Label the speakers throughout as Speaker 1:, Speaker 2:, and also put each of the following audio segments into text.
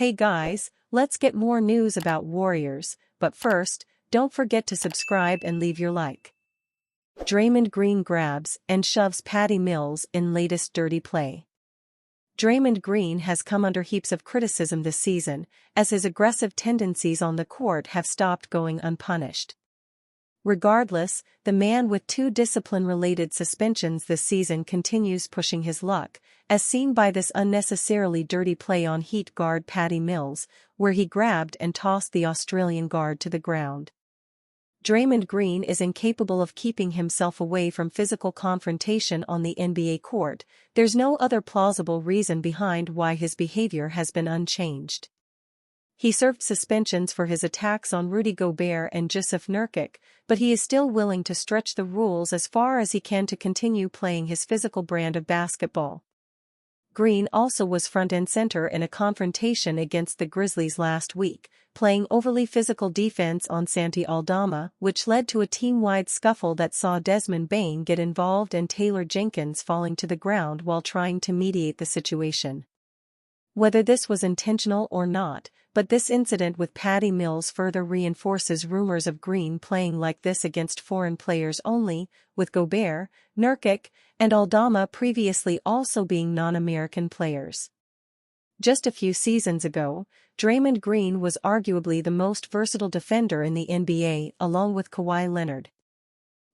Speaker 1: Hey guys, let's get more news about Warriors, but first, don't forget to subscribe and leave your like. Draymond Green grabs and shoves Patty Mills in latest dirty play. Draymond Green has come under heaps of criticism this season, as his aggressive tendencies on the court have stopped going unpunished. Regardless, the man with 2 discipline-related suspensions this season continues pushing his luck, as seen by this unnecessarily dirty play on Heat guard Patty Mills, where he grabbed and tossed the Australian guard to the ground. Draymond Green is incapable of keeping himself away from physical confrontation on the NBA court. There's no other plausible reason behind why his behavior has been unchanged. He served suspensions for his attacks on Rudy Gobert and Jusuf Nurkic, but he is still willing to stretch the rules as far as he can to continue playing his physical brand of basketball. Green also was front and center in a confrontation against the Grizzlies last week, playing overly physical defense on Santi Aldama, which led to a team-wide scuffle that saw Desmond Bane get involved and Taylor Jenkins falling to the ground while trying to mediate the situation. Whether this was intentional or not, but this incident with Patty Mills further reinforces rumors of Green playing like this against foreign players only, with Gobert, Nurkic, and Aldama previously also being non-American players. Just a few seasons ago, Draymond Green was arguably the most versatile defender in the NBA along with Kawhi Leonard.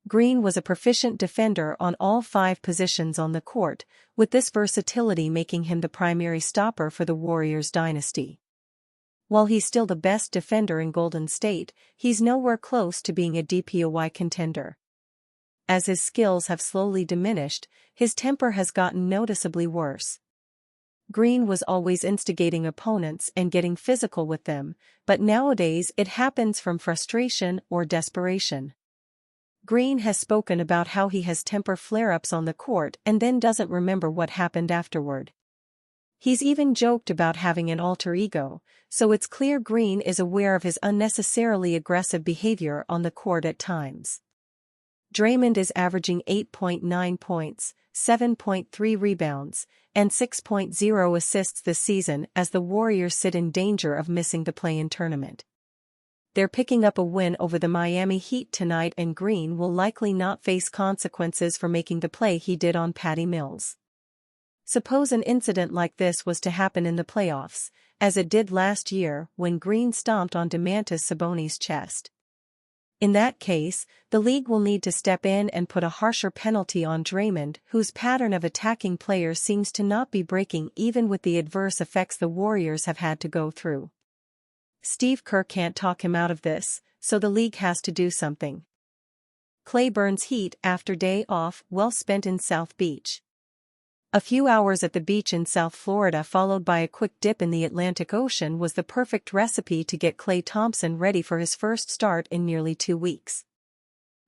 Speaker 1: Green was a proficient defender on all 5 positions on the court, with this versatility making him the primary stopper for the Warriors dynasty. While he's still the best defender in Golden State, he's nowhere close to being a DPOY contender. As his skills have slowly diminished, his temper has gotten noticeably worse. Green was always instigating opponents and getting physical with them, but nowadays it happens from frustration or desperation. Green has spoken about how he has temper flare-ups on the court and then doesn't remember what happened afterward. He's even joked about having an alter ego, so it's clear Green is aware of his unnecessarily aggressive behavior on the court at times. Draymond is averaging 8.9 points, 7.3 rebounds, and 6.0 assists this season as the Warriors sit in danger of missing the play-in tournament. They're picking up a win over the Miami Heat tonight, and Green will likely not face consequences for making the play he did on Patty Mills. Suppose an incident like this was to happen in the playoffs, as it did last year when Green stomped on Domantas Sabonis' chest. In that case, the league will need to step in and put a harsher penalty on Draymond, whose pattern of attacking players seems to not be breaking even with the adverse effects the Warriors have had to go through. Steve Kerr can't talk him out of this, so the league has to do something. Clay burns heat after day off well spent in South Beach. A few hours at the beach in South Florida followed by a quick dip in the Atlantic Ocean was the perfect recipe to get Klay Thompson ready for his first start in nearly 2 weeks.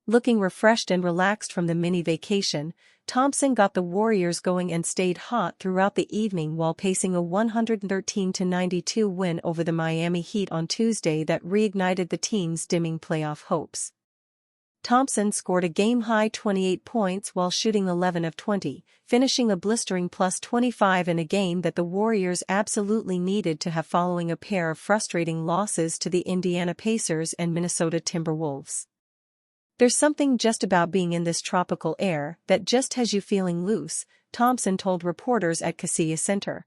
Speaker 1: Looking refreshed and relaxed from the mini vacation, Thompson got the Warriors going and stayed hot throughout the evening while pacing a 113-92 win over the Miami Heat on Tuesday that reignited the team's dimming playoff hopes. Thompson scored a game-high 28 points while shooting 11 of 20, finishing a blistering plus 25 in a game that the Warriors absolutely needed to have following a pair of frustrating losses to the Indiana Pacers and Minnesota Timberwolves. There's something just about being in this tropical air that just has you feeling loose, Thompson told reporters at Casillas Center.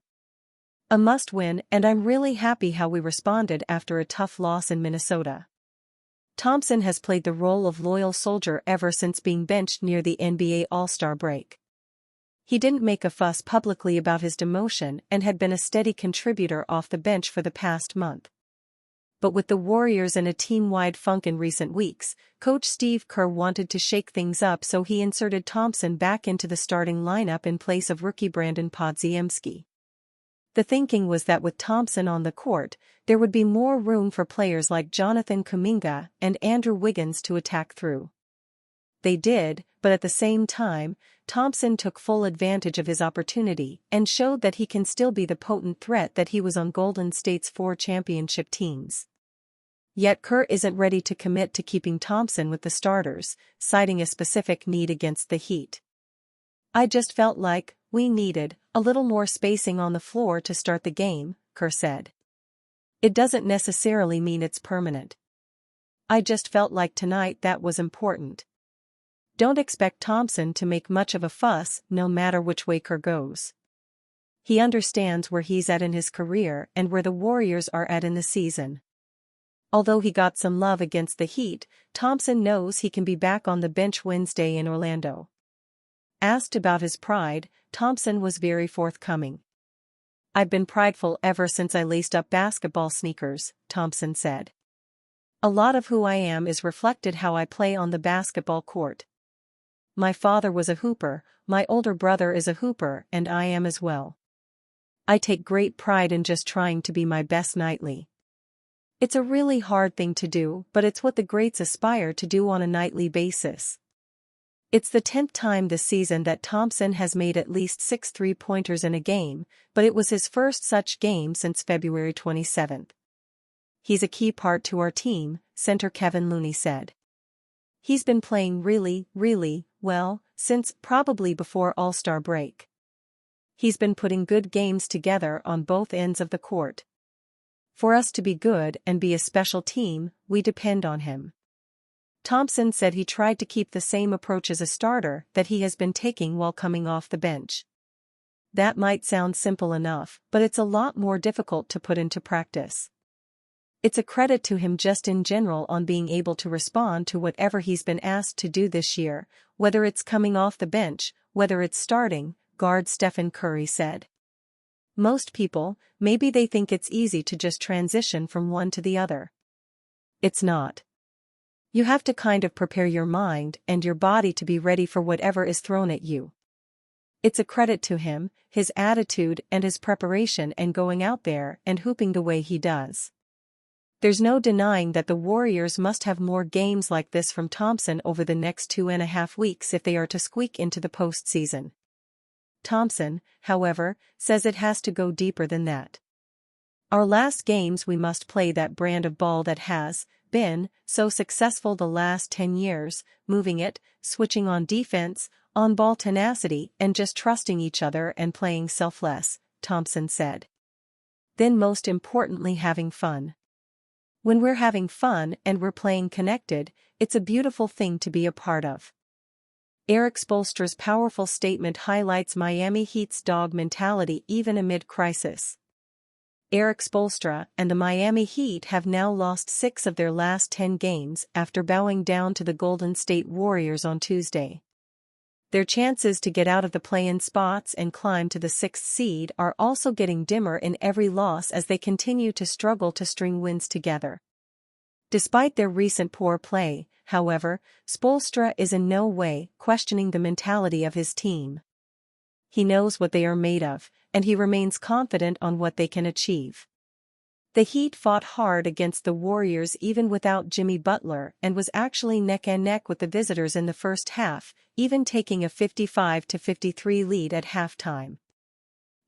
Speaker 1: A must-win, and I'm really happy how we responded after a tough loss in Minnesota. Thompson has played the role of loyal soldier ever since being benched near the NBA All-Star break. He didn't make a fuss publicly about his demotion and had been a steady contributor off the bench for the past month. But with the Warriors in a team-wide funk in recent weeks, coach Steve Kerr wanted to shake things up, so he inserted Thompson back into the starting lineup in place of rookie Brandon Podziemski. The thinking was that with Thompson on the court, there would be more room for players like Jonathan Kuminga and Andrew Wiggins to attack through. They did, but at the same time, Thompson took full advantage of his opportunity and showed that he can still be the potent threat that he was on Golden State's 4 championship teams. Yet Kerr isn't ready to commit to keeping Thompson with the starters, citing a specific need against the Heat. I just felt like we needed a little more spacing on the floor to start the game, Kerr said. It doesn't necessarily mean it's permanent. I just felt like tonight that was important. Don't expect Thompson to make much of a fuss no matter which way Kerr goes. He understands where he's at in his career and where the Warriors are at in the season. Although he got some love against the Heat, Thompson knows he can be back on the bench Wednesday in Orlando. Asked about his pride, Thompson was very forthcoming. "I've been prideful ever since I laced up basketball sneakers," Thompson said. "A lot of who I am is reflected how I play on the basketball court. My father was a hooper, my older brother is a hooper, and I am as well. I take great pride in just trying to be my best nightly. It's a really hard thing to do, but it's what the greats aspire to do on a nightly basis." It's the 10th time this season that Thompson has made at least 6 three-pointers in a game, but it was his first such game since February 27. "He's a key part to our team," center Kevin Looney said. "He's been playing really, really well since probably before All-Star break. He's been putting good games together on both ends of the court. For us to be good and be a special team, we depend on him." Thompson said he tried to keep the same approach as a starter that he has been taking while coming off the bench. That might sound simple enough, but it's a lot more difficult to put into practice. It's a credit to him just in general on being able to respond to whatever he's been asked to do this year, whether it's coming off the bench, whether it's starting, guard Stephen Curry said. "Most people, maybe they think it's easy to just transition from one to the other. It's not. You have to kind of prepare your mind and your body to be ready for whatever is thrown at you." It's a credit to him, his attitude and his preparation and going out there and hooping the way he does. There's no denying that the Warriors must have more games like this from Thompson over the next 2.5 weeks if they are to squeak into the postseason. Thompson, however, says it has to go deeper than that. "Our last games we must play that brand of ball that has been so successful the last 10 years, moving it, switching on defense, on-ball tenacity and just trusting each other and playing selfless," Thompson said. "Then most importantly having fun. When we're having fun and we're playing connected, it's a beautiful thing to be a part of." Eric Spoelstra's powerful statement highlights Miami Heat's dog mentality even amid crisis. Eric Spoelstra and the Miami Heat have now lost 6 of their last 10 games after bowing down to the Golden State Warriors on Tuesday. Their chances to get out of the play-in spots and climb to the 6th seed are also getting dimmer in every loss as they continue to struggle to string wins together. Despite their recent poor play, however, Spoelstra is in no way questioning the mentality of his team. He knows what they are made of, and he remains confident on what they can achieve. The Heat fought hard against the Warriors even without Jimmy Butler and was actually neck-and-neck with the visitors in the first half, even taking a 55-53 lead at halftime.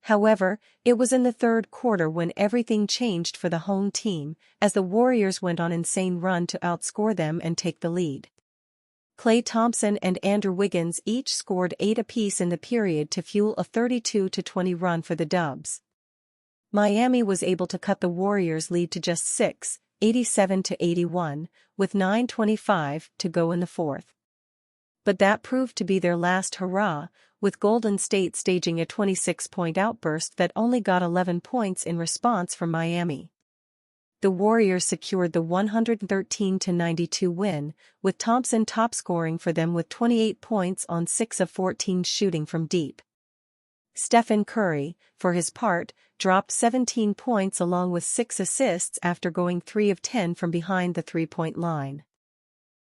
Speaker 1: However, it was in the third quarter when everything changed for the home team, as the Warriors went on an insane run to outscore them and take the lead. Klay Thompson and Andrew Wiggins each scored 8 apiece in the period to fuel a 32-20 run for the Dubs. Miami was able to cut the Warriors' lead to just 6, 87-81, with 9:25 to go in the fourth. But that proved to be their last hurrah, with Golden State staging a 26-point outburst that only got 11 points in response from Miami. The Warriors secured the 113-92 win, with Thompson top-scoring for them with 28 points on 6 of 14 shooting from deep. Stephen Curry, for his part, dropped 17 points along with 6 assists after going 3 of 10 from behind the three-point line.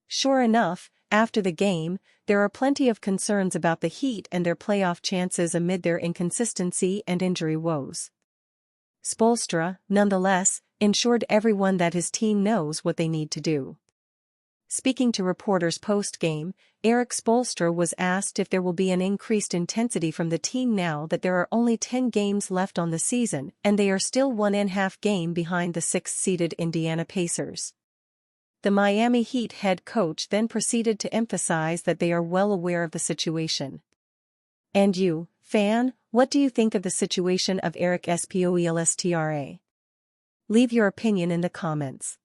Speaker 1: Sure enough, after the game, there are plenty of concerns about the Heat and their playoff chances amid their inconsistency and injury woes. Spoelstra, nonetheless, ensured everyone that his team knows what they need to do. Speaking to reporters post-game, Eric Spoelstra was asked if there will be an increased intensity from the team now that there are only 10 games left on the season and they are still 1.5 games behind the 6th-seeded Indiana Pacers. The Miami Heat head coach then proceeded to emphasize that they are well aware of the situation. "And you, fan, what do you think of the situation of Eric Spoelstra? Leave your opinion in the comments.